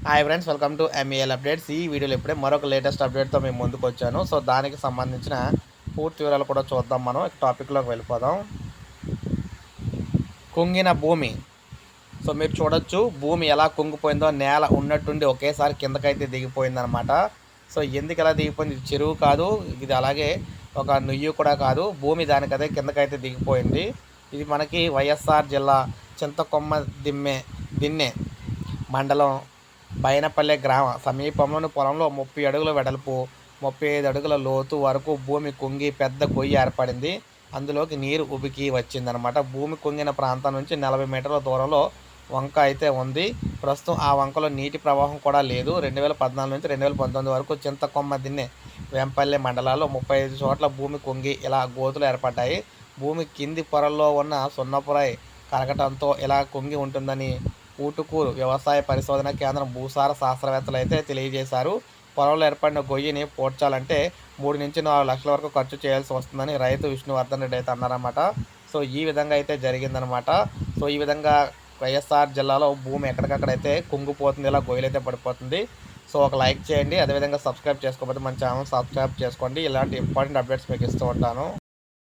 Hi friends, welcome to MEL updates. ఈ వీడియోలో ఇప్పుడే మరొక లేటెస్ట్ అప్డేట్తో మేము ముందుకు వచ్చాను. సో దానికి సంబంధించిన పూర్తి వివరాలు కూడా చూద్దాం. మనం టాపిక్లోకి వెళ్ళిపోదాం. కుంగిన భూమి. సో మీరు చూడొచ్చు, భూమి ఎలా కుంగిపోయిందో. నేల ఉన్నట్టుండి ఒకేసారి కిందకైతే దిగిపోయిందనమాట. సో ఎందుకు ఎలా దిగిపోయింది? ఇది చెరువు కాదు, ఇది అలాగే ఒక నుయ్యి కూడా కాదు. భూమి దానికదే కిందకైతే దిగిపోయింది. ఇది మనకి వైఎస్ఆర్ జిల్లా చింతకొమ్మ దిన్నె మండలం బైనపల్లె గ్రామ సమీపంలోని పొలంలో 30 అడుగుల వెడల్పు, 35 అడుగుల లోతు వరకు భూమి కుంగి పెద్ద గొయ్యి ఏర్పడింది. అందులోకి నీరు ఉబికి వచ్చిందనమాట. భూమి కుంగిన ప్రాంతం నుంచి 40 మీటర్ల దూరంలో వంక అయితే ఉంది. ప్రస్తుతం ఆ వంకలో నీటి ప్రవాహం కూడా లేదు. 2014 నుంచి 2019 వరకు చింతకొమ్మ దిన్నె వేంపల్లె మండలాల్లో 35 చోట్ల భూమి కుంగి ఇలా గోతులు ఏర్పడ్డాయి. భూమి కింది పొరల్లో ఉన్న సున్నపురాయి కరగటంతో ఇలా కుంగి ఉంటుందని ఊటుకూరు వ్యవసాయ పరిశోధన కేంద్రం భూసార శాస్త్రవేత్తలు అయితే తెలియజేశారు. పొలంలో ఏర్పడిన గొయ్యిని పూడ్చాలంటే 3 నుంచి 4 లక్షల వరకు ఖర్చు చేయాల్సి వస్తుందని రైతు విష్ణువర్ధన్ రెడ్డి అయితే అన్నారన్నమాట. సో ఈ విధంగా అయితే జరిగిందనమాట. సో ఈ విధంగా వైఎస్ఆర్ జిల్లాలో భూమి ఎక్కడికక్కడైతే కుంగిపోతుంది, ఇలా గొయ్యలు అయితే పడిపోతుంది. సో ఒక లైక్ చేయండి, అదేవిధంగా సబ్స్క్రైబ్ చేసుకోకపోతే మన ఛానల్ సబ్స్క్రైబ్ చేసుకోండి. ఇలాంటి ఇంపార్టెంట్ అప్డేట్స్ మీకు ఇస్తూ ఉంటాను.